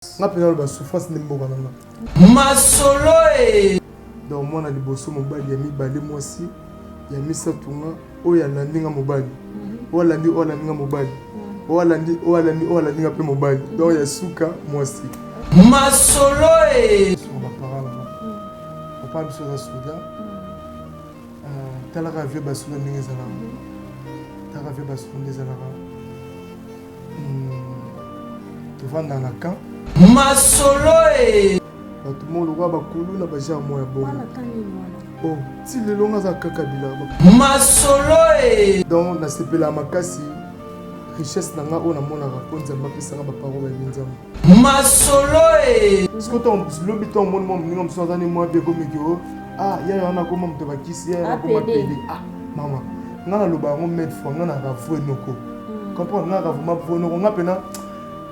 Ngapena ba souffrance ndimboka nanga. Masolo e. Donc moi na liboso mobali ya mibale mwasi ya misatunga oya landinga mobali. Oya landinga mobali. Oya landinga pe mobali. Donc ya suka mwasi. Masolo e. Sur ma parole. Papa biso za soda. Talaka vie basula ndenge zala. Talaka vie basula ndenge zala. Tu vas dans la camp. Masolo e. Tout le monde voit bakulu na baja moya bon. Oh, si le long za kakabila. Masolo e. Donc na sepela makasi richesse nanga ona mona raponza mapesa ba parole ba binzama. Masolo e. Parce que ton lobby ton monde mon ngom so zani moi be comme que ah ya ona ko mom to bakisi ya ko mapede. Ah mama. Ngana loba ngo met fo ngana ka fo enoko. Comprendre ngana ka fo fo enoko ngapena.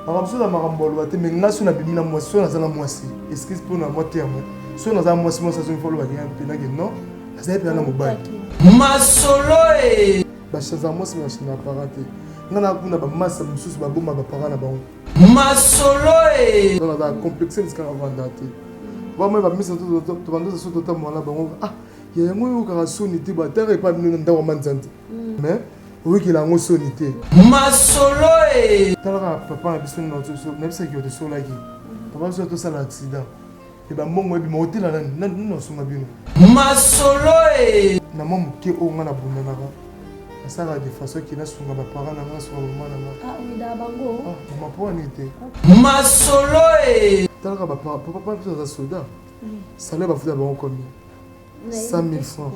Makamso na makambolo bate mais ngaso na bimina mwasi so na zana mwasi. Excuse pour na moté moi. So na zana mwasi mo sa so folo ba pena que non. Azaye pena na mobali. Masolo e. Ba chaza mwasi na china apparente. Ngana kuna ba massa mususu ba bomba ba parana ba. Masolo e. Donc na complexe ni skanga vandate. Ba moi ba misa to bando so to tamona ba ah ya ngo ka sonité ba tare pa bino ndawa manzante. Mais oui qu'il a ngo sonité. Masolo e. Talaka papa na biso na so na bisa ki o de so la ki. Papa so to sala accident. Et ba mongo e bi mo hotel na no so mabino. Masolo e. Na mom ke o ngana bunda na ba. Asala de façon ki na sunga ba parents na nga so mama na nga. Ah oui da bango. Ah mama po ni te. Masolo e. Talaka ba papa biso za soda. Salaire ba futa ba combien? 100 000 francs.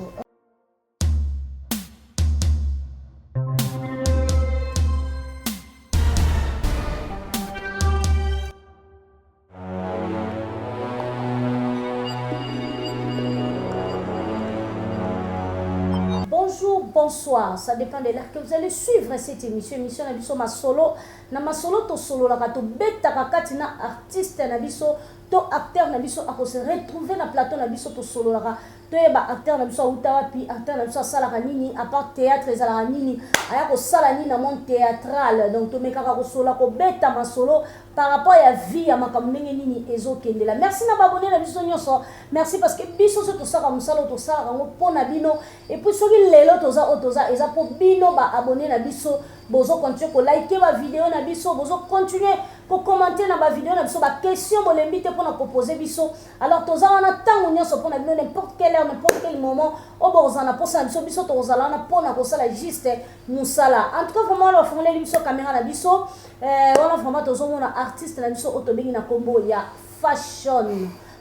Bonsoir, ça dépend de l'heure que vous allez suivre cette émission. Émission Nabiso Masolo. Na Masolo to solo la kato beta kakati na artiste Nabiso to acteur Nabiso a se retrouver na plateau Nabiso to solo la to eba acteur Nabiso utawa pi acteur Nabiso sala nini à part théâtre ezala nini aya ko sala nini na monde théâtral donc to meka ko solo ko beta Masolo par rapport à la vie à ma kamnenge nini ezokendela. Merci na babonné na biso nyonso. Merci parce que biso so to sala musalo to sala ngo pona bino et puis soki lelo toza eza po bino ba abonné na biso bozo continuer ko liker ba vidéo na biso bozo continuer ko commenter na ba vidéo na biso ba question bo lembi te pona proposer biso. Alors toza wana tango nyonso pona bino n'importe quelle heure n'importe quel moment o boza na posa biso toza na pona ko sala juste musala. En tout cas vraiment la formule biso caméra na biso wana vraiment tozo mona artiste na biso otobengi na kombo ya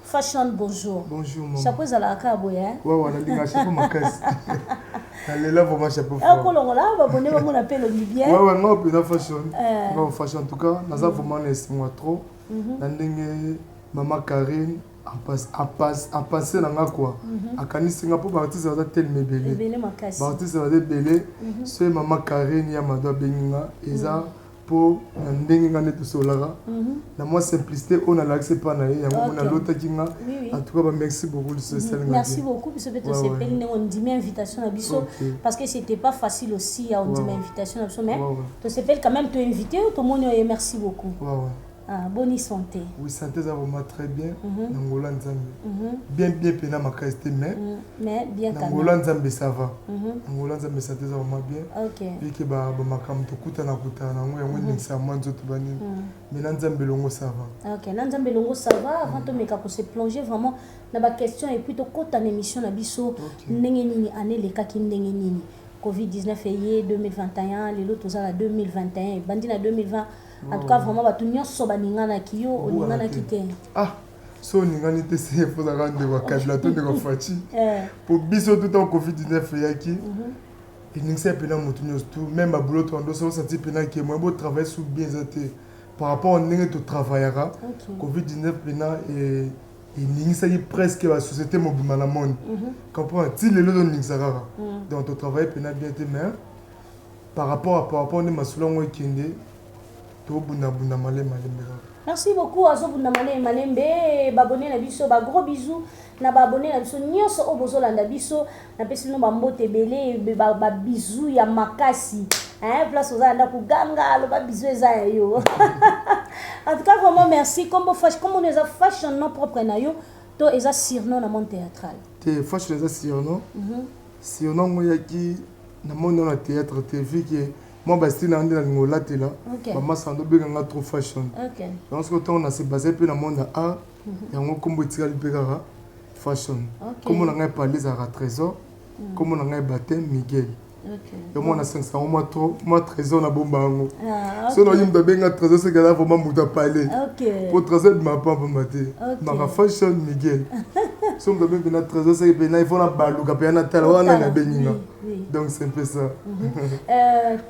Fashion, bonjour. Bonjour, maman. Chapeau à la cabo, hein? Ouais, on a chapeau ma caisse. Elle là pour ma chapeau. Ah, pour là, on va mon appel Olivier. Ouais, non, puis la fashion. Non, fashion en tout cas, nous avons vraiment laissé moi trop. Nandenge maman Karine a passé dans la quoi. A Kani Singapour, artiste va tel me belé. Belé ma caisse. Artiste va belé. C'est maman Karine ya madame Benga eza pour ndenge ngane to solara. Na moi simplicité on a l'accès pas na ya on a l'autre kinga. En tout cas merci beaucoup le social. Merci beaucoup parce que tu sais peine on dit invitation à biso parce que c'était pas facile aussi on dit invitation à biso mais tu sais quand même te inviter tout le monde merci beaucoup. Ah, bonne santé. Oui, santé ça va très bien. Nangola Nzambe. Bien pena ma qualité mais bien quand même. Nangola Nzambe ça va. Nangola Nzambe santé ça va bien. OK. Puis que ba makam to kuta na ngo yango ndingisa mwanzo to bani. Mais Nzambe longo ça va. OK, Nzambe longo ça va avant to meka ko se plonger vraiment na ba question et puis to kota na émission na biso ndenge nini année le kaki ndenge nini. Covid-19 février 2021, les autres à 2021, bandi na 2020. En tout cas, vraiment, bah, tout le monde soba ningana kiyo, ningana kité. Ah, so ningana te c'est faut ça rendre wa kadlato de ko fati. Pour biso tout en Covid-19 yaki. Et n'ingse pena mutunyo tout même à boulot to ndo so senti pena que moi beau travail sous bien zate par rapport au ningé to travaillera. Covid-19 pena et n'ingse presque la société mobile na monde. Comprends ti le lo n'ingse rara. Donc to travail pena bien te mais par rapport à ne masulongo kende. Merci beaucoup à Zobunda Malembe, babonné na biso, ba gros bisous, na babonné na biso, nyonso o bozolanda biso, na pesi no bambote belé, ba bisous ya makasi. Hein, place aux anda ku ganga, lo ba bisous eza yo. En tout cas, vraiment merci. Comme on est fashion non propre na yo, to eza surnom na monde théâtral. Te fashion eza surnom. Surnom moi qui na monde na théâtre te vu que moi basti na ndina ngola te là. Maman sando be nga trop fashion. OK. Donc ce que on a se basé pe na monde art. Yango kombo tikali pe kaka fashion. Comme on a parlé za trésor, comme on a baptême Miguel. OK. Yo mona 500 moi trésor na bomba ngo. So no yimba benga trésor c'est gala vraiment muta parler. OK. Pour trésor ma papa maté. Na fashion Miguel. So mba benga trésor c'est ben il faut na baluka pe na tala wana na beninga. Donc c'est un peu ça.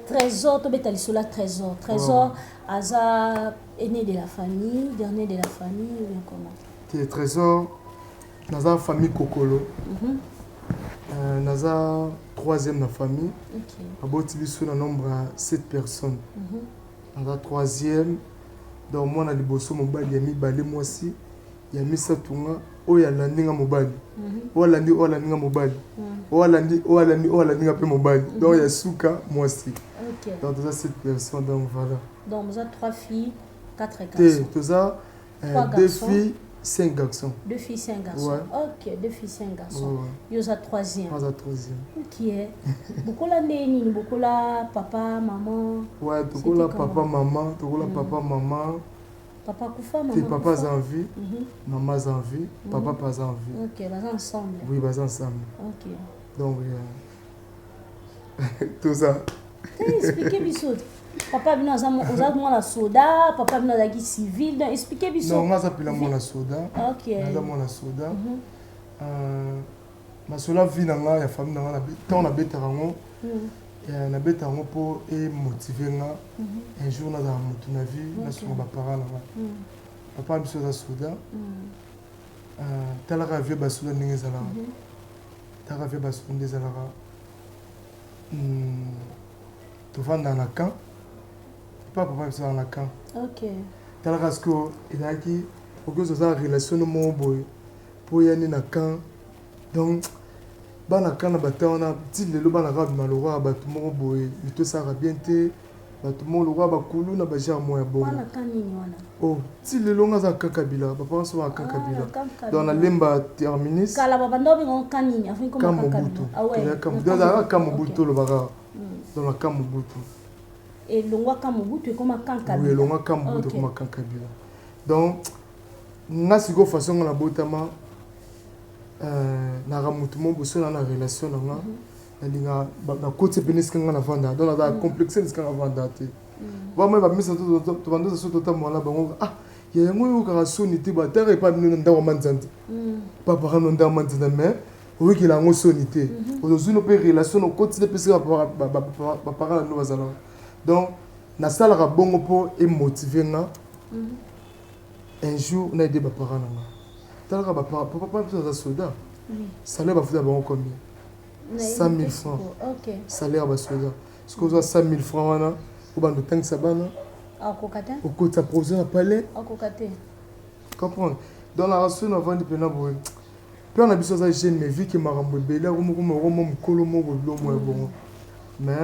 Trésor to betali sur la trésor. Trésor aza aîné de la famille, dernier de la famille ou bien comment? Trésor dans la famille Kokolo. Naza troisième de la famille. Aboti biso na nombre à 7 personnes. Naza troisième. Donc moi na liboso mobali ya mibale mwasi ya misatunga oya landinga mobali. Oya landinga mobali. Oya landinga pe mobali. Donc ya suka mwasi. OK. Donc naza 7 personnes donc voilà. Donc vous avez 3 filles, 4 garçons. Naza 2 filles 5 garçons. 2 filles, 5 garçons. Ouais. OK, 2 filles, 5 garçons. Ouais. Yo za troisième. Moi za troisième. OK. Beaucoup la neni, beaucoup la papa, maman. Ouais, beaucoup la papa, maman, beaucoup la papa, maman. Papa kufa, maman. Papa a envie, maman a envie, papa pas envie. OK, vas ensemble. Oui, vas ensemble. OK. Donc tout ça. Expliquez bisous. Papa bino oza mwana soda, papa bino azaki civil, donc expliquez biso. Non, moi j'appelle moi la soda. OK. Naza mwana soda. Ma sola vie nanga ya famille nanga na tant na betaka ngo. Na betaka ngo po et motiver nga. Un jour na za mutu na vie, na soma ba parents nanga. Papa biso za soda. Talaka vie ba soda ndenge zala. Talaka vie ba soda ndenge zala. Tovanda na camp. Papa biso na camp. OK. Talaka sko ezaki okozo za relation no mo boy po yani na camp. Donc bana kana batana ti lelo bana ka malora batu mo boy mito sara bien te batu mo lo ba kulu na ba jar mo ya bon. Bana kanini wana. Oh, ti lelo ngaza kakabila papa so wa kakabila. Donc na lemba terminus. Kala baba ndobi ngon kanini afin comme kakabila. Ah ouais. Kakabila kamubutu lo baka. Dans la kamubutu. Et longwa kamubutu comme kankabila. Oui, longwa kamubutu comme kankabila. Donc na siko façon na botama na ramutu mo boso na relation na nga. Na linga na côté penis kanga na vanda. Donc na complexe ni kanga vanda te. Ba moi ba misa to bando so to tamala bango. Ah, ya ngo yo ka soni te ba tere pa bino nda wa manzante. Papa rano nda manzante mais oui qu'il a ngo soni te. Aujourd'hui no pe relation no côté de pesa ba parents no bazala. Donc na sala ka bongo po et motiver nga. Un jour on a aidé ba parents nga. Talaka ba papa za soda. Salaire ba futa bango combien? 100 000 francs. OK. Salaire ba soda. Ce que ça 100 000 francs wana pour bando tank sabana. Akokata. Au côté à projet à palais. Akokata. Comprendre. Dans la ration avant de pena boy. Puis on a besoin de jeune mais vu que marambo belé romo mukolo mo bolo mo bon. Mais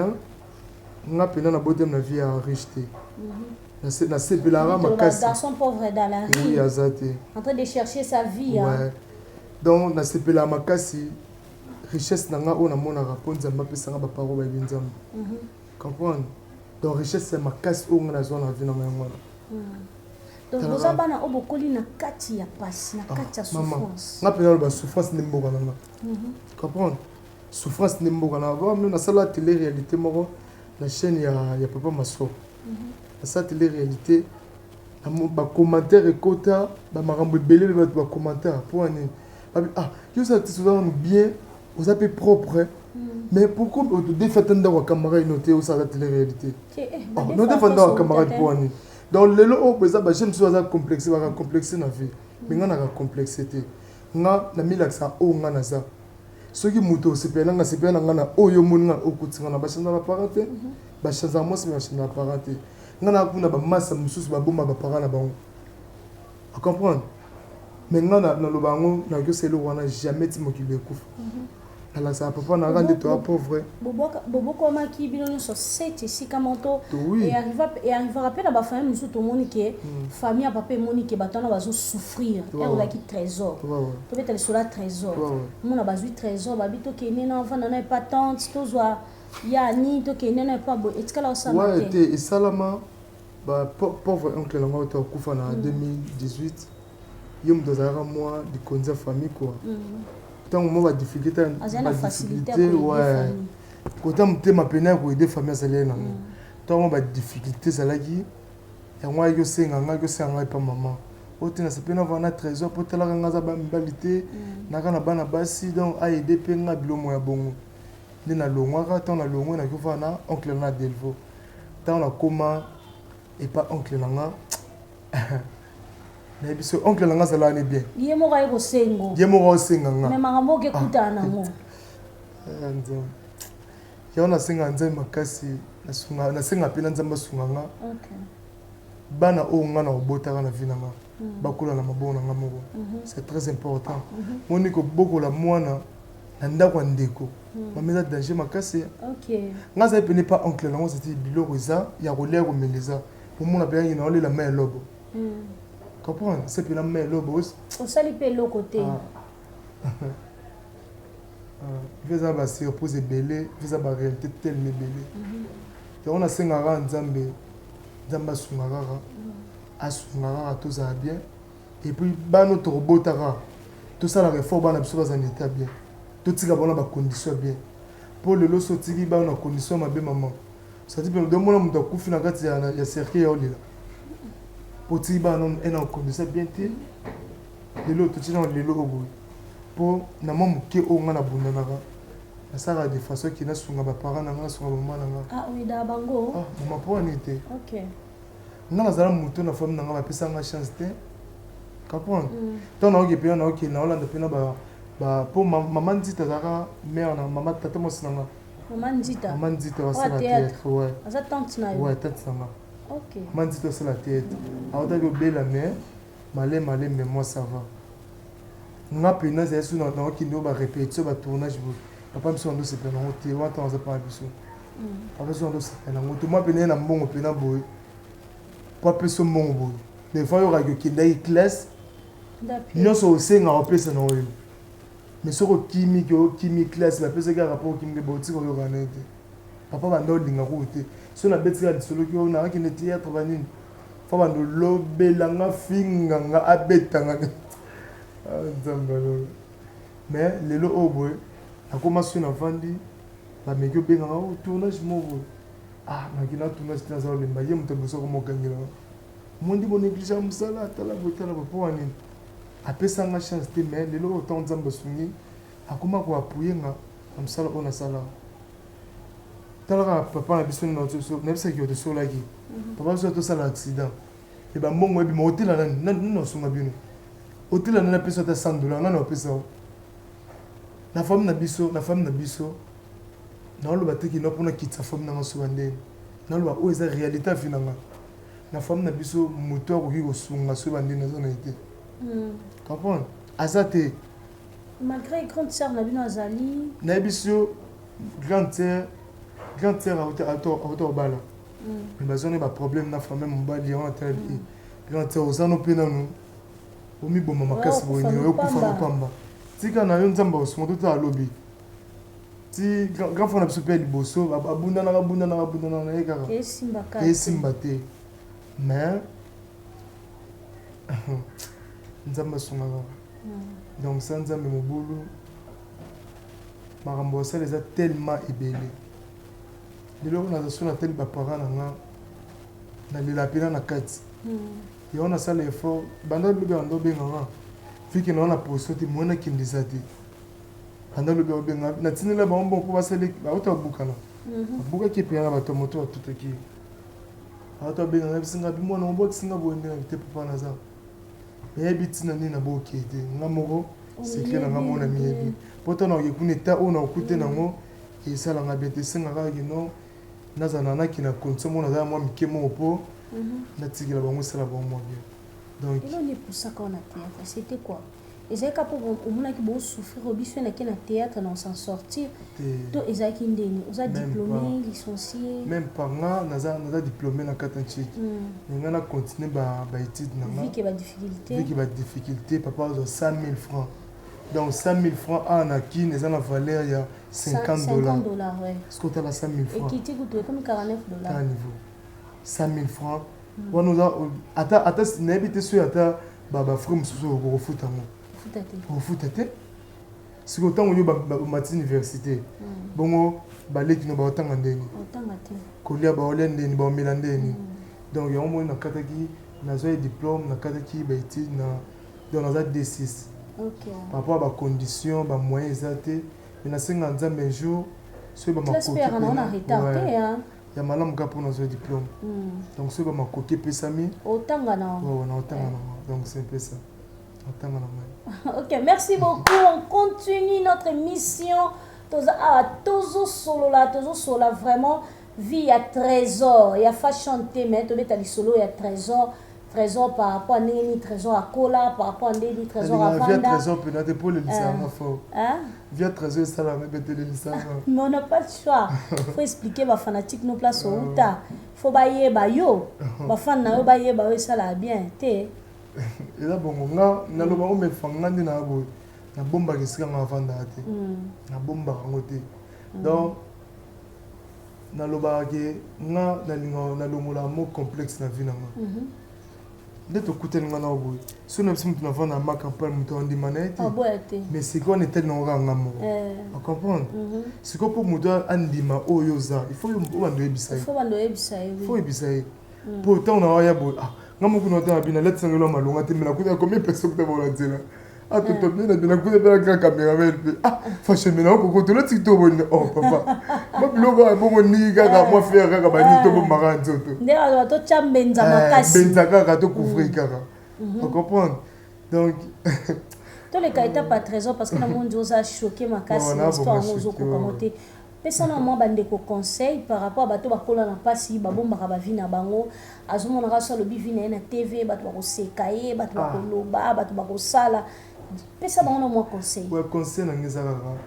on a pena na bodem na vie à rejeter. Na sebelara makasi. Garçon pauvre dans la rue. Oui, azate. En train de chercher sa vie. Ouais. Donc na sebelara makasi richesse nanga on a mona raponza mapesa nga ba paro ba binzam. Comprendre. Donc richesse c'est makasi on a zone na vie na ngwana. Donc vous avez bana obokoli na kati ya passe, na kati ya souffrance. Nga pena ba souffrance ni mboka nanga. Comprendre. Souffrance ni mboka na ba même na sala télé réalité moko la chaîne ya papa Maso. Ça télé réalité ba commentaire ekota ba marambo belé ba commentaire pour ani. Ah, yo ça te souvent bien, vous avez propre. Mais pourquoi vous défendez vos camarades notés au ça télé réalité? Nous défendons vos camarades pour ani. Donc le lot au ça ba j'aime ça complexé ba complexé na vie. Mais nga na complexité. Nga na milaxa o nga na za. Ce qui muto sepela nga sepela nga na oyo munga okutinga na ba chana ba parenté. Ba chana moi c'est ba chana parenté. Nga na kuna ba massa mususu ba bomba ba parents na bango. À comprendre. Mais nga na lo bango na que c'est le wana jamais ti mokile kufa. ala sa papa na rende toi pauvre bobo koma ki bino so 7 ici kamoto oui. et arriva pe na ba famille musu to monike famille a papa monike batana bazo souffrir et on a qui trésor to beta sur la trésor mona bazui trésor babito ke nena vana na pas tante to zwa ya ni to ke nena pas bo etikala osama te ouais te salama ba pauvre oncle lango to kufa na 2018 yom dozara moi de konza famille quoi tant que moi difficulté ouais quand on te m'appelle pour aider famille ça là tant moi difficulté ça là qui et moi yo senga pas maman ote na sepena vana trésor pour tela ngaza ba mbalité na kana bana basi donc a aider pe nga bilomo ya bongo ni na longwa ka tant na longwa na ko vana oncle na delvo tant na comment et pas oncle nanga na biso oncle nanga sala ni bien ye mo ga ko sengo nga me manga ke kutana ngo nzo yona senga nze makasi na senga pena nzamba sunga okay bana o nga na obota na vina nga bakula na mabona nga moko c'est très important moniko boko la mwana na ndako ndeko mamela danger makasi okay nga za pene pas oncle nango c'était biloko eza ya kolea ko meleza pour mon appeler na ole la main lobo comprendre c'est pena main lobo on sali pe lo côté visa ba surprise belé visa ba réalité telle ne belé et on a sengara nzambe nzamba sungara asungara tout ça bien et puis ba notre robotara tout ça la réforme bana biso bazana état bien tout tika bona ba condition bien pour le lo sotiki ba na condition mabe maman ça dit bien de mona muta kufina kati ya cercle ya olila pour tika ba non en condition bien té le lo tout tika le lo obo pour na mamu ke o ngana bundanaka na sara de façon qui na sunga ba parents na ngana sunga maman na ah oui da bango maman pour en été OK na zala muto na femme na nga pesa nga chance te comprendre tant na oke pe na oke na olanda pe na ba pour maman ndita zaka mère na maman tata mo sinanga maman ndita wa sala théâtre ouais aza tante na yo ouais tante sanga OK maman ndita sala théâtre awata ko bela mais malé mais moi ça va nga pe na zesu na oke ndo ba répétition ba tournage papa biso ndo se pe na ote wa ta za pa biso papa biso ndo se pe na moto moi pe na mbongo pe na boy papa so mongo les fois yo radio ki ndai classe nyonso osenga opesa na oyo mais soko kimi classe la pesa ka rapport kimi boti ko yokana te papa bando linga ko te so na betika disolo ki na ki ne théâtre banini fa bando lobelanga finga nga abetanga nzambalo mais lelo obwe akoma so na vandi ba mekyo benga o tournage mobo nakina tournage tena za olemba ye muto beso ko mokangela mondi bo négligence musala tala botala po wanini apesa nga chance te mais lelo autant nzamba sungi akoma ko appuyer nga amsala ona sala tala papa na biso na so na bisa ki oto so laki papa biso to sala accident e ba mbongo ebi motela na no sunga bino hôtel na pesa ta $100 na pesa na femme na biso na lo bateki no pona kitsa femme na so bande na lo o eza réalité finanga na femme na biso moto ko ki ko sunga so bande na zona été comprendre azate malgré grande sœur na bino azali na biso grande sœur auto bala mais bazone ba problème na femme mon bali en tel grande sœur ozano pe nanu omi bomba makasi boyini yo kufa pamba tika na yo nzamba osumo to alobi ti grand frère na biso pe liboso abundana na ekaka esimba te mais nzamba sungaka donc ça nzambe mobulu makambo osala eza tellement ebele lelo naza so na teli baparent na nga nalela pena na kati yo nasala effort banda lobi bando obenganga fiki na wana poso te mwana kindisa te banda lobi obenga natinela bango bon mpo basali bauta babukana babukaki epeyanga bato moto batutoki bauta babenganga bisinga bimwana mobokisinga boyendena te papa naza eyebi ntina nini naboki te nga moko sekle na nga mona miyebi mpo tana oke kuna eta oyo na okute nango esalanga bien te esengaka kaki no nazala nanaki na condition moko nazala mwa mike moko mpo natikela bango esala bango mwa bien donc il on est pour ça qu'on a théâtre c'était quoi ezalaki mpo omonaki bosouffrir obiso na théâtre na s'en sortir to ezalaki ndeni oza diplômé licencié même par nga naza diplômé na kata nchiki nga na continuer baétude na nga viki badifficulté papa azwa 100 000 francs donc 100 000 francs ana kine eza na valeur ya $50 ce que otala 100 000 francs ekiti kutu ekomi $49 à niveau 100 000 francs wana oza ata nayebi te soki ata bafrais mosusu okofuta yango ofuta te sikoyo ntango oyo bamati université bongo baleki no baotanga ndeni kolia baolia ndeni baomela ndeni donc yango moi nakataki nazwa diplôme nakataki baétude donc naza D6 par rapport à bacondition bamoyen eza te me nasenga nzambe un jour soki bamakoki ya malamu kaka mpo nazwa diplôme donc soki bamakoki epesami otanga na donc c'est un peu ça. Ok, merci beaucoup. On continue notre mission. Tozo solo vraiment vie à trésor. Il y a fait chanter mais tu mets solo il y a trésor par rapport à Néni, trésor à Cola, par rapport à Néni, trésor à Vanda. Via trésor peut-être pour le lycée fort. Via trésor ça la répéter le lycée. Mais on n'a pas de choix. Faut expliquer ma fanatique nos places au Uta. Faut bailler yo. Ma fan na yo bailler ça la bien. Té. eza bongo nga naloba ngo mefanga ndi na boye nabombaka esika nga avanda te nabombaka yango te donc nalobaka ke nga nalinga nalongola mo complexe na vie na nga nde tokutani nga na boye so na biso motu navanda na makampane moto andima na ye te mais sikoyo wana etali nango kaka nga moko acomprendre sikoyo mpo moto andima oyo oza ifo obanda oyebisa ye fo oyebisa ye mpo ntango na waya boye nga moko na otala bina leti sangelo malonga te mela kuta combien personne kuta bola nzela toto bina bina kuta bela grand caméraman pe fashion mena okoko to leti to bonne papa ba biloko bongo ni kaka moi faire kaka bani to bo mara nzoto ndela to chambenza makasi benza kaka to couvrir kaka on comprend donc to le kaita pas trésor parce que na monde osa choquer makasi histoire ozo ko commenter pesana moi bandeko conseil par rapport à bato bakola na pasi babombaka bavi na bango azomonaka so lobi vi na ye na tv bato bakoseka ye bato bakoloba bato bakosala pesa bango na mwa conseil conseil na ngai eza kaka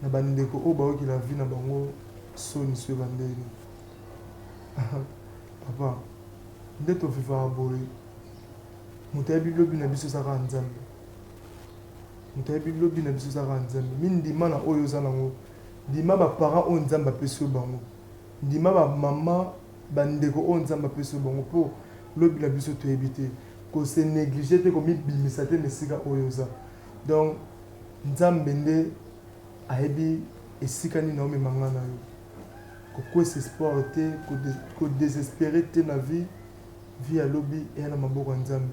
na bandeko oyo baokila vi na bango soni so ebandeli papa nde tofifaka boye moto ayebi lobi na biso ezaka nzambe moto ayebi lobi na biso ezaka nzambe mindima na oyo oza nango ndima baparent oyo nzambe apesi yo bango ndima bamama bandeko oyo nzambe apesi yo bango mpo lobi na biso toyebi te kose néglige te komibimisa te na esika oyo oza donc nzambe nde ayebi esika nini aomemanga na yo kokwesa espoir te kodésespéré te na vie ya lobi eya na maboko ya nzambe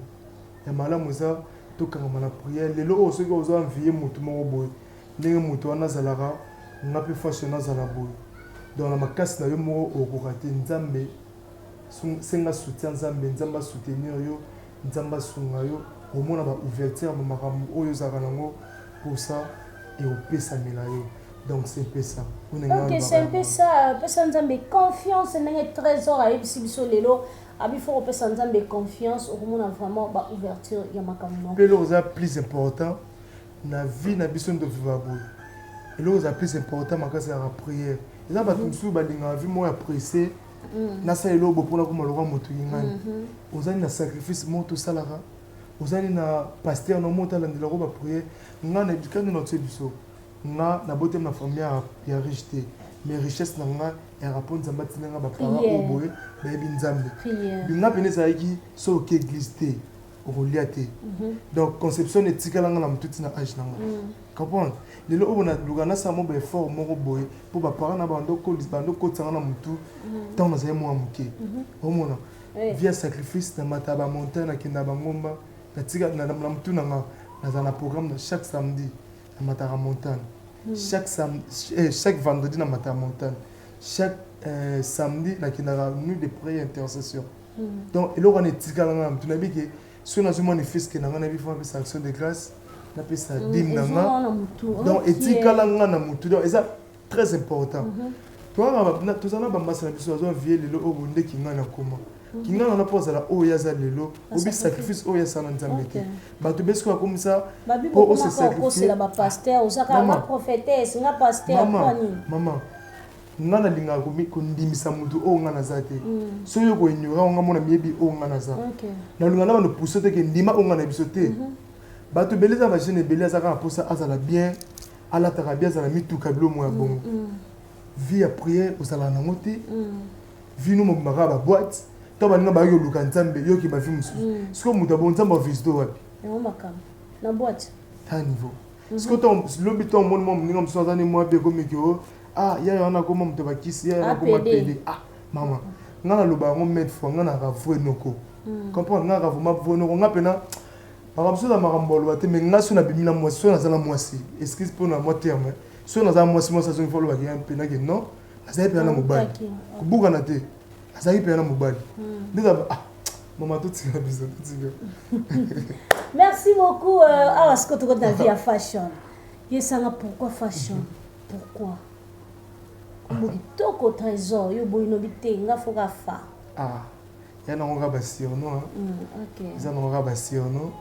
ya malamu eza tokangama na prière lelo oyo soki oza envie motu moko boye ndenge motu wana azalaka nga mpe fashe nazala boye donc na makasi na yo moko okoka te nzambe senga soutien nzambe asoutenir yo nzambe asunga yo omona baouverture bamakambo oyo ozalaka nango mposa eopesamela yo donc c'est un peu ça ok c'est un peu ça pesa nzambe confiance ndenge trésor ayebisi biso lelo abi faut kopesa nzambe confiance okomona vraiment baouverture ya makambo mpe eloko eza plus important na vie na biso nde toviva boye eloko eza plus important makasi yaka prière eza bato mosusu balingaka vie moko ya presse nasala eloko mpona koma loka moto yingani ozali na sacrifice moko tosalaka ozali na paster no moko talandelako baprière nga na ebikani na tse biso nga nabotema na famille ya riche te mais richesse na nga yaka mpo nzambe atinanga baparent oyo boye bayebi nzambe nga pene ezalaki so oke église te okolia te donc conception etikalanga na motu ntina age nanga comprendre lelo oyo naluka nasala mo baeffort moko boye mpo baparent na bandokotisanga na motu ntango nazali mwa moke omona via sacrifice na mata bamontagne nakenda bangomba na motu nanga nazala na programme na chaque samedi na mataka montagne chaque vendredi na mataka montagne chaque samedi nakendaka nuit de prière intercession donc eloko wana etikalanga na motu nayebi ke soki nazomona fiske na nga nayebi fo napesa action de grâce napesa dime na nga donc etikalanga na motu donc eza très important tozala na bambasi na biso azwa vie lelo oyo bondeki ngai na koma kinga na pose la o ya za lelo obi sacrifice o ya sana nzambe te bato besko comme ça pour o se sacrifice la ba pasteur osaka ma prophétesse nga pasteur kwani maman ngana linga kondimisa mutu o ngana za te so yo ko ignora nga mona miyebi o ngana za na lunga na bano pousse te ke ndima o ngana biso te bato beleza ba jeune beleza ka posa azala bien ala taka bien azala mituka bilo mo ya bongo vie à prière osala na ngote vie no mo maka ba boîte to ba nga ba yo luka nzambe yo ki ba fi musu siko mutu bon nzambe visite wapi yo makam na boîte ta niveau siko to lobi to mon mom ninga musu azani mo be comme que ah ya yana ko mom to ba kisi ya yana ko ma pede ah mama ngana loba ngo mettre fois ngana ka vwe noko comprendre ngana ka vuma vwe noko ngapena par exemple na marambolo bate mais ngaso na bimina moi so na zala mwasi excuse pour na moi terme so na zala mwasi moi ça so faut lo ba ki pena que non azali pena na mobali kubuka na te azali pena na mobali ndeza ah maman tout ça bizarre merci beaucoup ah ce que tu connais vie à fashion yesanga pourquoi fashion pourquoi Toko trésor, yo boino bitenga foka fa. Ah, ya na ngoka basiono hein. OK. Ya na ngoka basiono.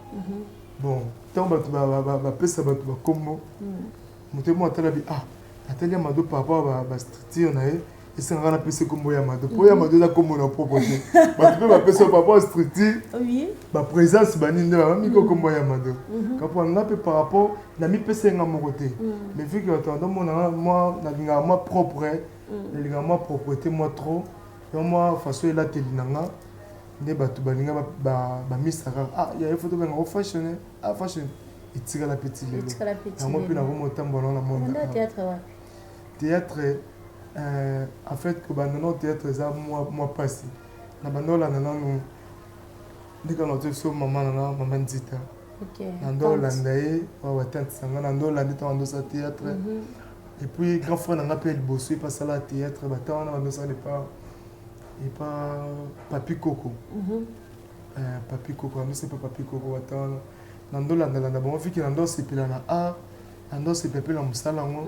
Bon, tant ba pesa ba kombo. Muté mo atala bi ah, atali mado papa ba structure na e, esanga na pesa kombo ya mado. Po ya mado da kombo na proposer. Ba tu ba pesa papa structure. Oui. Ba présence baninde ba miko kombo ya mado. Kapo nga pe par rapport na mi pesa nga mo côté. Mais vu que attends moi na linga moi propre, na linga moi propreté moi trop. Donc moi façon la telinanga ne batu balinga ba misaka ah ya photo ba ngo fashion ah fashion itira la petite lelo. Na moi pe na ko motambo na monde. Théâtre ouais. Théâtre en fait que ba non théâtre ça moi passé. Na banola na non ndika no tso maman ndita. OK. Nando landaye wa tante sanga nando landi to ando sa théâtre. Et puis grand frère n'a pas le bossu pas ça la théâtre ba ta on ando ça pas et pas Papi Coco. Papi Coco, mais c'est pas Papi Coco attends. Nando landa bon vu que nando c'est pila na a nando c'est pepé na musala ngo.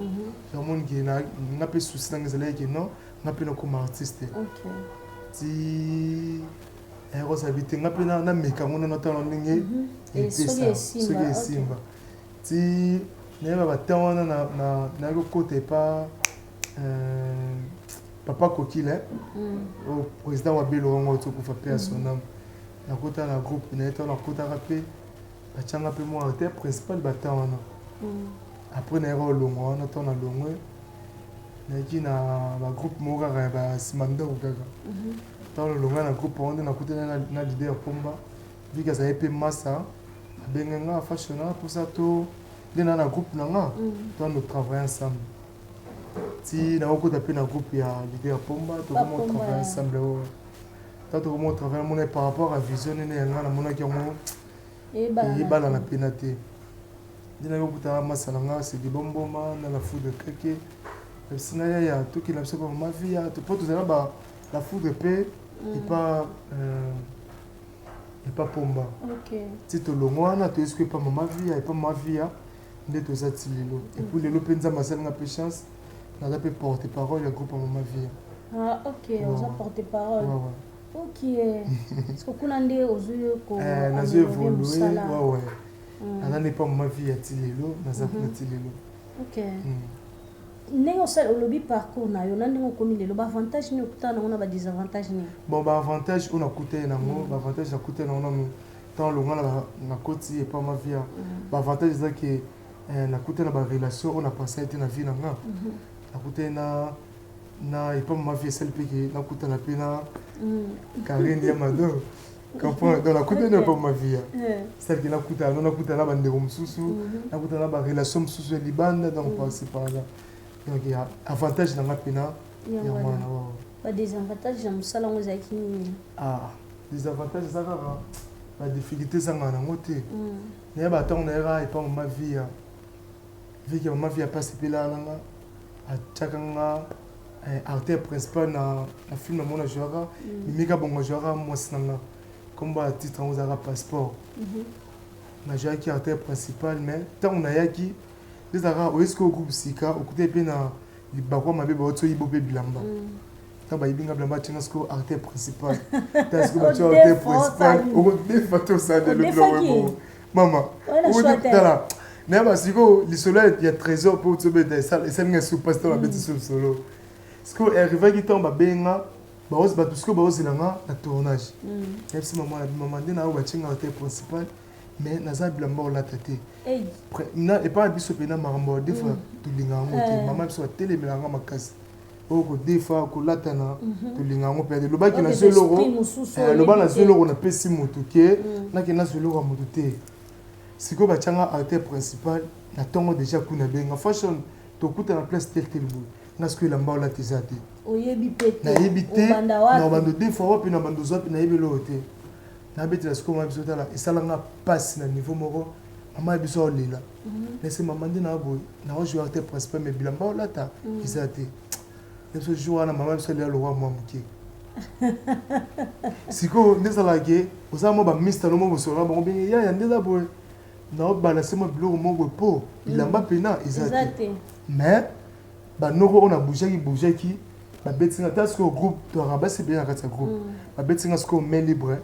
Ya monde qui na pe souci dans les que non, na pe no comme artiste. OK. Ti Eros habite nga pe na meka ngona na tano ndenge et Simba. Ti ne ba tana na ko côté pas Papa Kokile, au président wa Belo ngo to kufa pe sonam. Na kota na groupe na eto na kota rapé. Ba changa pe mo artiste principal batana. Après na ro longo na to na longo. Na ki na ba groupe mo ga ba simanda ou gaga. Dans le longo na groupe on na kota na leader pomba. Vu que ça épé massa. Benga fashion pour ça to na groupe na nga. Toi nous travaillons ensemble. Si na oko tapé na groupe ya leader pomba to comment travailler ensemble to comment travailler mon par rapport à vision ne nga na mona ki ngo e bala na penate dina yo kuta masalanga c'est du bomboma na la foudre keke sina ya to ki la so ma vie to poto za ba la foudre pe et pas pomba. OK. Si to longwa na to est-ce pas ma vie et pas ma vie nde to za tililo et puis le penza masalanga pe chance on a pu porter parole, le groupe à ma vie. Ah, OK, on a porté parole. OK. Est-ce que vous avez évolué? Ouais. On n'a pas ma vie à Tilelo, on a Tilelo. OK. N'est-ce pas le lobby parcours na yo nandi ngokomi lelo ba avantage ni okutana on a ba désavantage ni. Bon ba avantage on a coûté na mo, ba avantage na coûté na on tant longa na koti et pas ma vie. Ba avantage c'est que na coûté na ba relation on a passé été na vie na nga. Écoutez, na et pas ma vie celle qui na kuta na pena Karine Yamado comprend dans la kuta na pas ma vie celle qui na kuta na bande comme susu na kuta na ba relation susu libanda donc passer par là donc il y a avantage dans la pena ya wana pas des avantages dans sala ngozaki ah des avantages ça la difficulté ça ngana ngote ne ba tant na era et pas ma vie vu que ma vie a passé là là à chakanga acteur principal na film na mona jouera mimika bongo jouera moi sinanga comme ba titre on a passeport na jouera qui acteur principal mais tant on a yaki les ara est-ce que groupe sika okuté pe na libakwa mabe ba oto yibo pe bilamba ta ba ibinga blamba tinga sko acteur principal ta sko ba tu acteur principal o de fato ça de le bon mama o de tala na ba siko lisolo ya trésor pour te be ça c'est un sous-pasteur la bête sur solo sko arrivé qui tombe benga ba os ba tout ce que ba os langa na tournage merci maman ndena o ba tinga acteur principal mais naza blamba la tête et pas biso pena marambo des fois tulinga ngote mama biso télé melanga makasi oko des fois ko latana tulinga ngo pede lo baki na zeloro lo bana zeloro na pesi moto ke na ke na zeloro moto te siko ba changa acteur principal na tongo déjà kuna benga fashion to kuta na place tel bout na ce que la mbao la tizate oyebi pete na yebite na bando des fois wapi na bando zopi na yebelo te na beti la siko ma biso tala esalanga passe na niveau moko mama biso olela laisse maman ndina boy na o joueur acteur principal mais bilamba olata izate ce jour na maman biso lela lo wa mwamuke siko ndezala ke osama ba mister no mo bosora ba ngobingi ya ndeza boy na o balancer mo biloko moko po bilamba pena izate mais ba noko on a bougé qui ba betinga tas ko groupe to rabasi bien na kata groupe ba betinga sko main libre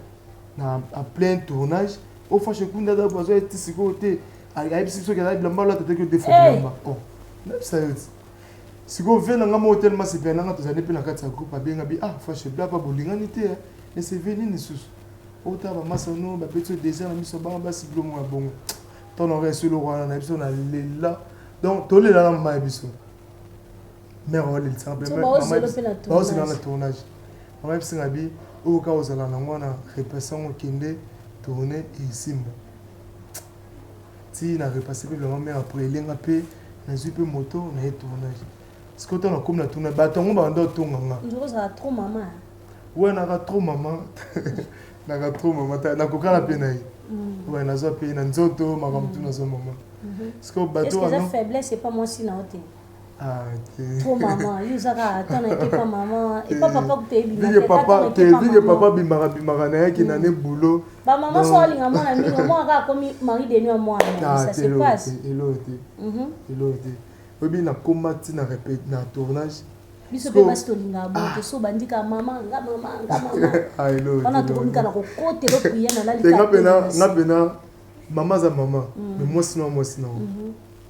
en plein tournage au fond chez Kunda da bozo et siko te a bisi so kala bilamba la tete que des fois bilamba oh même ça siko vena ngamo hotel ma c'est bien nga to zane pe na kata groupe ba benga bi ah fa chez bla pas bolingani te et c'est venu ni sous o ta ba masono ba petit désert na miso ba ba siblo mo bon ton aurait sur le roi na biso na lela donc to lela na ma biso mère on le simplement maman c'est dans le tournage maman biso ngabi au cas où on a na repassion kende tourner et simba si na repasser le maman après lenga pe na zupe moto na tournage ce que on a comme la tourner batongo ba ndo tonganga nzo za trop maman ouais na trop maman na trop maman na kokala pe na ouais na zo pe na nzoto makamtu na zo maman ce que bateau est-ce que la faiblesse c'est pas moi si na hotel ah trop maman yuzaka attends que pas maman et pas papa que te papa bimara na ki na ne boulot ba maman so linga mona mingo moi ka komi mari de nuit moi ça se passe elote obi na combat na répète na tournage biso pe basto linga bon to so bandika maman nga ah elote on a trouvé kana ko côté lo prier na la lika ngapena maman za maman mais moi sinon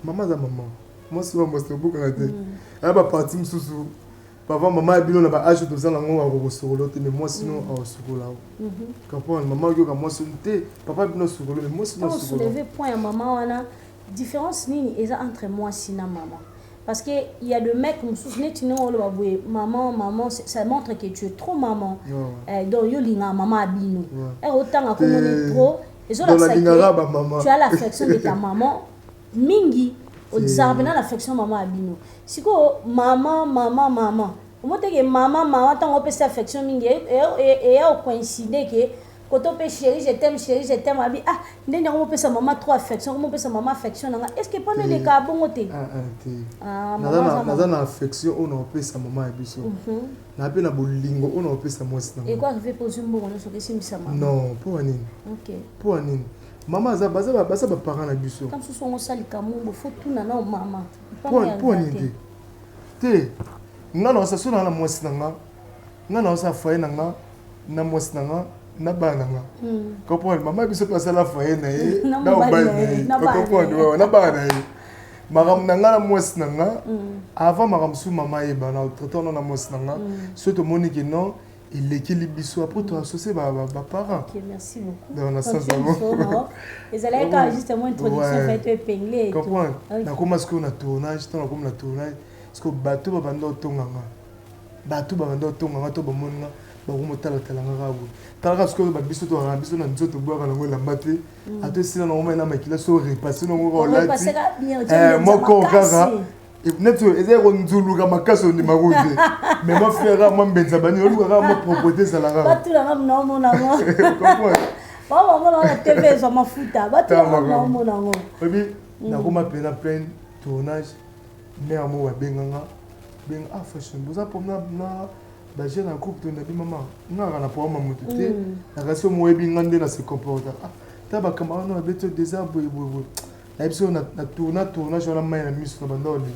maman za maman moi souvent moi c'est beaucoup raté ah ba parti msusu papa maman bilo na ba âge de ça ngo wa ko solo te mais moi sinon au solo comprendre maman yo ka moi sonté papa bilo solo mais moi sinon solo soulever point maman wana différence nini eza entre moi sina maman parce que il y a de mecs msusu net no lo babwe maman ça montre que tu es trop maman donc yo linga maman abino et autant ko moni trop et zo la tu as l'affection de ta maman mingi au disable na l'affection maman abino siko maman omoteke maman tango pesa affection mingi et au coïncider que quand on peut chérie je t'aime abi ah ndenge on pesa maman trop affection on pesa maman affection est-ce que pas le cas bon côté na affection on pesa maman abiso na pe na bolingo on pesa moi et quoi je vais poser un bon on se laisser mi maman non pour anine OK pour anine maman za ba parents na biso quand ce sont sali kamumbo faut tout na maman pour anine te ngana sa sona na mwasi nanga ngana sa faye nanga na mwasi nanga na bana nga comprendre maman biso pasa la faye na ye na obani comprendre na bana ye magam nanga na mwasi nanga avant magam su maman ye bana traiter na mwasi nanga surtout monique non il équilibre biso après toi associé ba parents. OK, merci beaucoup. Dans la sens d'amour. Et allez quand justement introduction fait épinglé. Comprendre. Na comment est-ce qu'on a tournage, tant comme la tournage, parce que bateau ba bando tonganga. Bateau ba bando tonganga to ba monna ba ko motala talanga rabu. Talanga ce que ba biso to ra biso na nzoto boire na ngola mate. Ato sina na ngoma na makila so repasser na ngola lati. Moko kaka. Et neto ezero nzuluka makaso ni marude mais ma frère moi mbenza bani oluka ma proposer salanga batula ngam mona ngo baba mona la TV za mafuta batula ngam mona ngo obi na koma pena plein tournage mais amo wa benganga beng fashion boza pomna na ba jeune groupe de nabi maman ngara na po maman tuté na raso mo webi ngande na se comporta ta ba camarade na beto des arbres bobo la episode na tournage on a main na miso na bandoli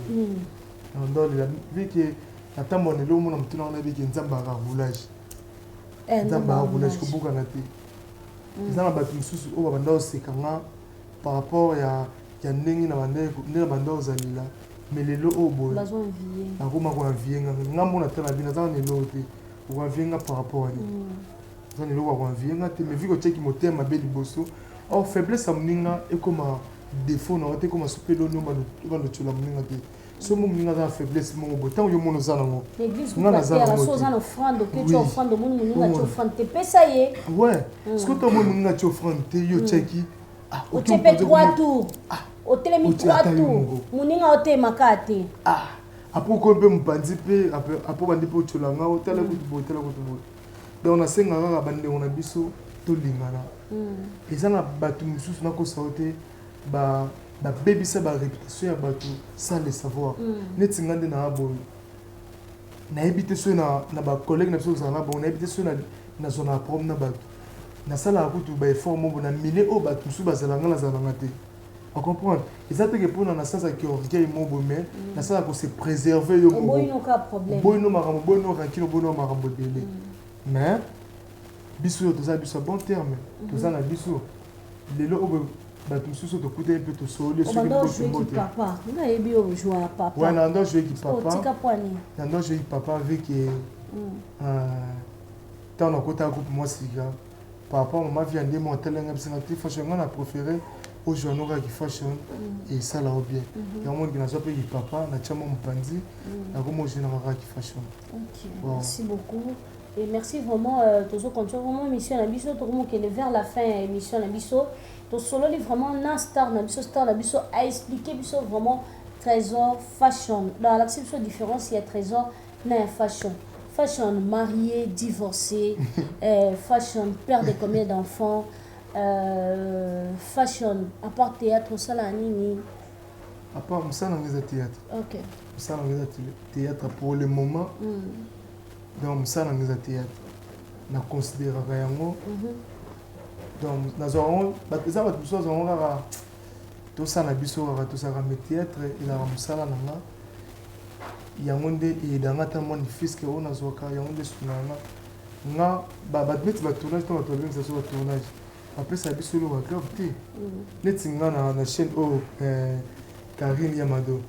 la vu que Attends, on est là, on a tout avec un zamba à roulage. Un zamba à roulage, que beaucoup n'ont ils ont battu sous au banda c'est comment par rapport à nengi na banda aux alila mais les lots au boy besoin vie na kuma kwa vie nga mona tana bina za ne lote kwa vie nga par rapport à lui za ne lo kwa vie nga te mais vu que check moteur ma belle bosso oh faiblesse amninga et comme défaut na te comme super lo no ba no tula mninga te so mo mninga za faiblesse mo bo tant yo mono za nango l'église nga na za na offrande que tu offrande mo mninga tu offrande te pesa ye ouais ce que toi mo mninga tu offrande te yo cheki o te pe 3 tours o telemi 3 tours moninga o te makate après ko mpe mpanzi pe après bandi po tolanga o tala ko bo tala ko bo donc na senga nga bande on a biso to lingana eza na batu mususu na ko saute ba bebisa ba réputation ya batu sans le savoir neti ngande na abo na ebite so na ba collègue na biso na bo na ebite so na zona prom na batu na sala akutu ba effort mo na milieu o batu su bazalanga na zalanga te on comprend ils que pour na sens qui orgueil mo bo mais na sala ko se préserver yo mo boyino ka problème boyino marambo boyino rakino boyino marambo dele mais biso to za biso bon terme to za na biso lelo o batu mususu tokuta mpe tosoli soki papa nga yebi o jouer papa ouais na ndo jouer ki papa tika poani na ndo jouer ki papa avec tant na kota groupe moi siga papa maman vient de monter l'un observatif fashion on a préféré au journaux qui fashion et ça là bien et on qui n'a pas payé papa na chama mpanzi na comme général qui fashion OK merci beaucoup et merci vraiment toujours continuer vraiment mission na biso to comme que vers la fin émission na biso to solo li vraiment na star na biso a expliqué biso vraiment trésor fashion dans la section différence il y a trésor na fashion marié divorcé fashion père de combien d'enfants fashion à part théâtre ça là nini à part ça dans les théâtre OK ça dans les théâtre pour le moment donc ça dans les théâtre na considérer yango donc nous avons ça va tout ça on va tout ça na biso va tout ça comme théâtre il a musala nanga yango nde edanga ta mon fils que on azoka yango nde sunanga nga ba bit ba tournage to ba tournage so tournage après ça biso lo grave te neti nga na chaîne o Karine Yamado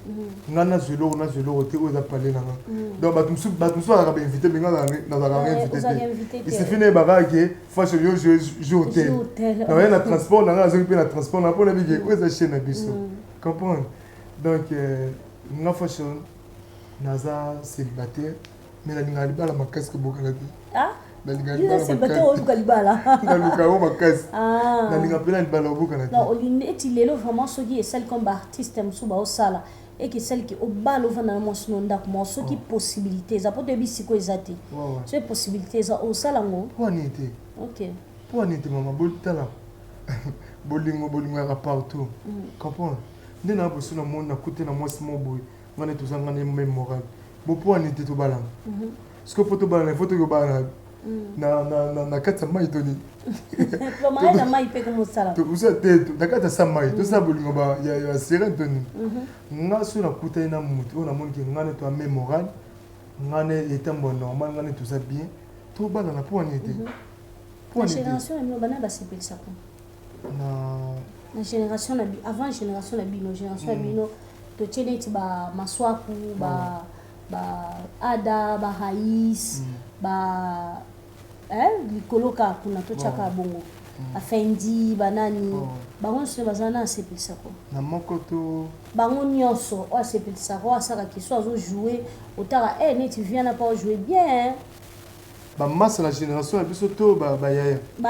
nga na zelo te o za parler nanga donc batumsu ala ba invité mais nga na za invité il se finit ba que fashion yo je hôtel na rien na transport na zo pe na transport na pour na bige o za chaîne na biso comprendre donc nga fashion naza célibataire mais la linga libala makasi ko bokala te la linga libala célibataire o luka libala na luka o makasi na linga pela libala o bokala te non oline eti lelo vraiment soki celle comme artiste musu ba osala et que celle qui au balo vana na mosino ndako mo soki possibilité za poto bisiko ezati c'est possibilité za osala ngo poni te OK poni te mama boltala bolingo ya partout comprendre ndena bosu na monde na côté na mosi mo boy ngane tozanga ne même moral bo po ani te to balanga ce que photo balanga photo ko balanga na kata mai toni lo mai na mai pe ko sala to usa te da kata sa mai to sa bolingo ba ya sera toni nga su na kuta na mutu ona monki ngane to même moral ngane etambo normal ngane to sa bien to balanga po ani te po ani génération no bana ba sepel ça na génération na avant génération na bino génération na bino to cheneti ba maswaku ba ada ba hais ba likoloka kuna to chaka bongo afendi banani bango se bazana sepelisa ko na moko to bango nyonso o sepelisa ko asaka ki so azo jouer otara neti vient na pas jouer bien ba massa la génération biso to ba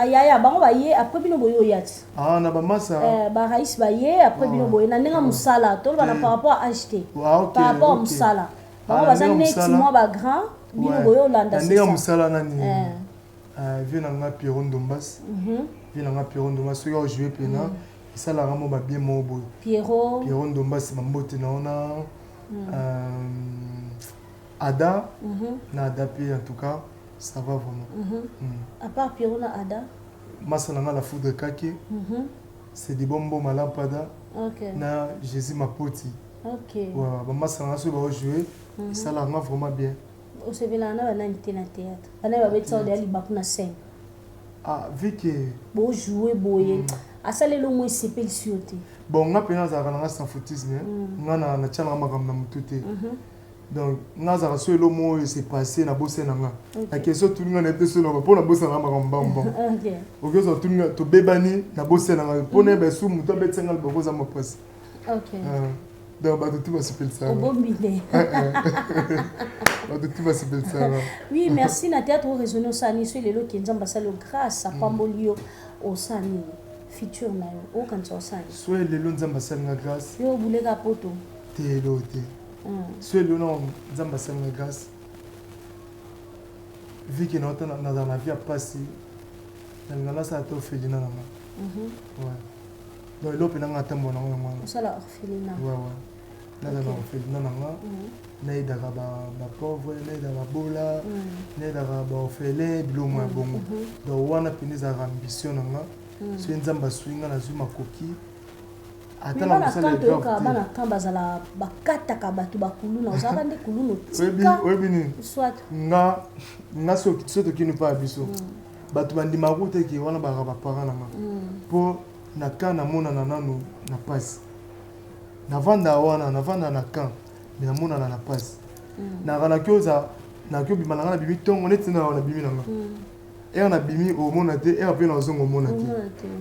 yaya bango ba ye après bino boyo yati na ba massa ba hais ba ye après bino boyo na ndenga musala to bana par rapport à acheter par rapport à musala bango baza neti moi ba grand bino boyo landa c'est ndenga musala nani vient na Pierrot Ndombas vient na Pierrot Ndombas so yo jouer pena ça la ramo ba bien mo boyo Pierrot Ndombas mambote na ona Ada na adapté en tout cas ça va vraiment. À part Pierrot na Ada Masananga la foudre kake c'est des bonbons malampada OK na Jésus Mapoti Ok. Ouais, maman ça va jouer. Ça l'a vraiment bien. Au Sevilla, on a un théâtre. On a un ça de liba pour scène. Ah, vu que Bon jouer boyer. À ça le moins c'est pas le bon, on a peine à faire sans foutisme. On a na chana magam na mututé. Donc, on a ça sur le mot et c'est passé na bossé na nga. La question tout le monde était sur le pour na bossé na magam bambam. OK. OK, ça tout le monde to bebani na bossé na nga. Pour ne be sou muto be tsengal boko za mo passe. OK. Donc, bah, tout va se faire ça. Bon bidé. Tout va se faire ça. Oui, merci na théâtre raisonner ça ni sur les lots qui nzamba salo grâce à Pambolio au sani futur na yo au quand ça sani. Soit les lots nzamba salo grâce. Yo boule ka poto. Té loté. Soit le nom nzamba salo grâce. Vu que notre dans la vie a passé. Dans la ça to félina na. Ouais. Donc l'autre n'a pas tambo na moi. Ça la orphelinat. Ouais ouais. Là dans orphelinat na nga. Na ida ba pauvre, na ida ba bola, na ida ba orphelin bilo moi bongo. Donc wana piniza ambition na nga. So nzamba swinga na zuma koki. Ata na ça le gars. Bana kamba zala bakata ka batu bakuluna, ozaba nde kuluna tika. Oui bini. Soit nga so to kinu pa biso. Batu bandima route ki wana ba parents na nga. Pour na kan na mona na nanu na passe na vanda wana na vanda na kan na mona na passe na kana kyoza na kyo bima na bimi tongo neti na wana bimi na nga na bimi o mona te pe na zongo mona te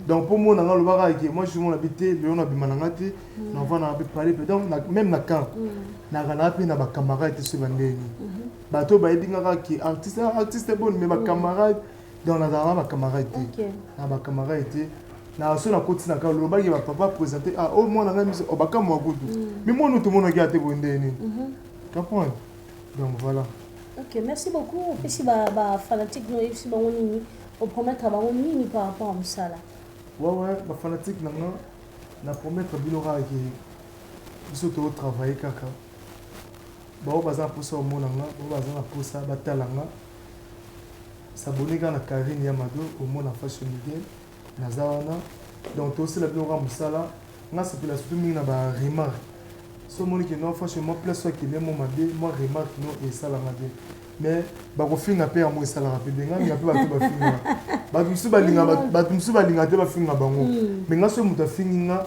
donc pour mona nga lo baka ki moi je mona bité le na bima na te na vanda na parler donc même na kan na kana pe na ba camarade te bangeni bato ba edinga ki artiste bon mais ba camarade donc na ba camarade te na ba camarade te na so na koti na ka lo ba ba papa présenter ah au moins na ngami o baka mo gudu mais moi nous tout monde qui a été bondé ni comprendre donc voilà. OK, merci beaucoup. Et si ba fanatique no si ba woni au promettre ba woni ni par rapport à ça là. Ouais ba fanatique na promettre bilora qui biso to travailler kaka ba o baza pour ça au monde nga ba baza pour ça ba talanga s'abonner na Karine Yamado au monde en fashion media nazawana donc aussi la bien musala nga c'est la surtout mingi na ba remarque so moni que non franchement place soit qui même moi remarque non et ça la made mais ba ko finga pe amo ça la rapide nga nga pe ba to ba finga ba bisu ba linga ba bisu ba linga te ba finga bango mais nga so muta finga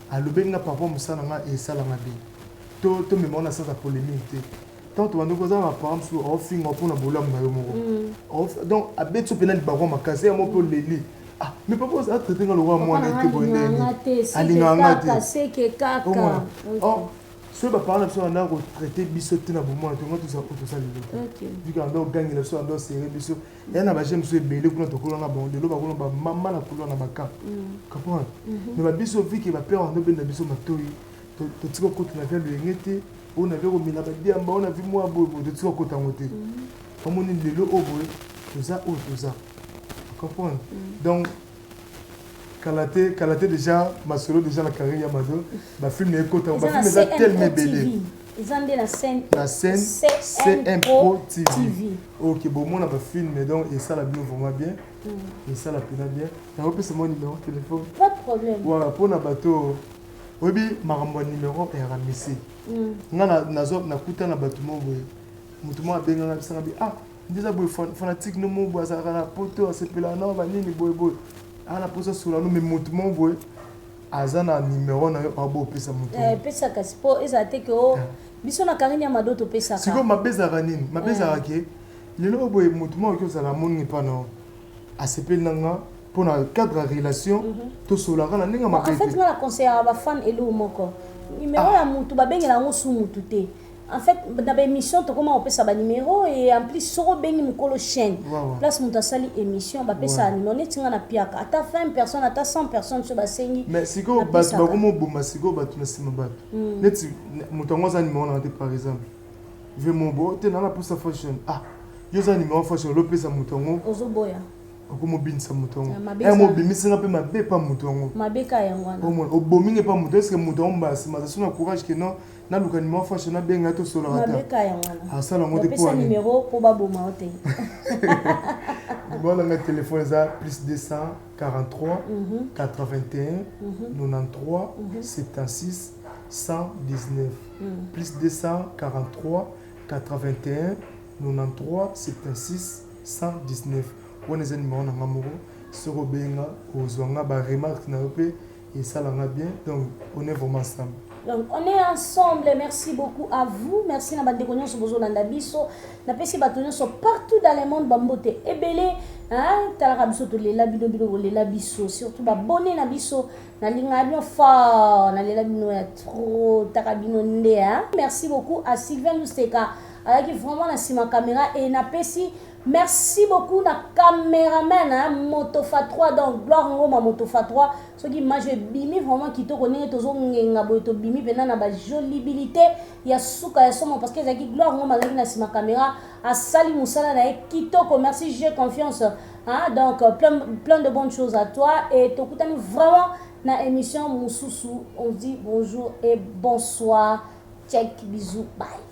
alobe nga papa musala nga et ça la made to me mona ça polémique tant to bando koza ma parents so o finga pour na bola na yo moko donc abetso penal ba ko makase amo po leli. Ah, mais papa ça traité dans le roi moi n'était bonné. C'est que kaka. Oh, ce ba parler sur on a retraité bisoté na moment tout ça OK. Vu qu'on doit gagner le soir on doit serrer biso. Et na ba j'aime so belé pour notre colon na bon de lo ba colon ba maman na colon na baka. Comprendre. Mais ba biso vu que ba père on doit na biso matoyi. To tiko ko na faire le ngete, on avait remis na ba diamba on a vu moi bo de tiko ko tangote. Comme on est le oboe, tout ça. Comprendre. Donc Kalaté déjà ma solo déjà la carrière Yamado ma film est côté ma film est tellement belé ils ont de la scène c'est Pro TV. OK bon moi on a pas film donc et ça la bien vraiment bien et ça la bien na repé c'est mon numéro de téléphone pas de problème voilà pour na bateau obi marambo numéro est ramissé nga na kuta na bateau mo mutumo abenga na bisanga bi ah déjà boy fanatique no mo boy ça na poto asepela na ba nini boy ana posa sur la no mais mutumo boy azana numéro na yo abo pesa mutumo pesa kasipo ezate que o biso na Karine Yamado to pesa ka siko mabeza ranini mabeza ke lelo boy mutumo ko ça la moni pa no asepela nga pour na cadre relation to solara na ninga mabeza en fait nga la conseiller ba fan elo moko numéro ya mutu ba bengela ngo su mutu te. En fait, dans l'émission, comment on peut savoir numéro et en plus, sur le chaîne, place Moutasali émission, on peut savoir numéro. On est dans la piaka. À ta 20 personnes, à ta 100 personnes sur la scène. Mais si vous avez un bon si vous avez un net, Moutangoza numéro par exemple. Je vais mon beau, tu es dans la pousse fashion. Ah, il y a un numéro fashion, l'opé à Moutango. Ozoboya. Okomo binsa Moutango. Un mot bimisi n'a pas ma bé pas Moutango. Ma béka yangwana. Au moins, au bombing n'est pas Moutango, est-ce que Moutango basse, mais ça courage que non. Na luka numéro fashion na benga to solo rata. Mabeka yangwana. Ah ça longo de pour un numéro pour baboma ote. Bon le téléphone ça plus 243 81 93 76 119 plus 243 81 93 76 119 on est un numéro na ngamoko sur obenga ozwanga ba remarque na pe et ça l'a bien donc on est vraiment ensemble. Donc on est ensemble, merci beaucoup à vous, merci na bande konyo so bozo landa biso na pesi batonyo so partout dans le monde bambote ebele hein talaka biso to lela bino bino lela biso surtout ba bonne na biso na linga bien fort na lela bino ya trop takabino nde hein. Merci beaucoup à Sylvain Lusteka qui vraiment na sima caméra et na pesi. Merci beaucoup na caméraman hein, Motofa 3 donc gloire ngoma Motofa 3 ce qui m'a bimi vraiment qui to connaît tozo ngenga boy to bimi pena na ba jolibilité ya suka ya somo parce que zaki gloire ngoma zaki na sima caméra a sali musala na kitoko merci j'ai confiance hein donc plein de bonnes choses à toi et tokutani vraiment na émission Mususu on dit bonjour et bonsoir check bisous bye.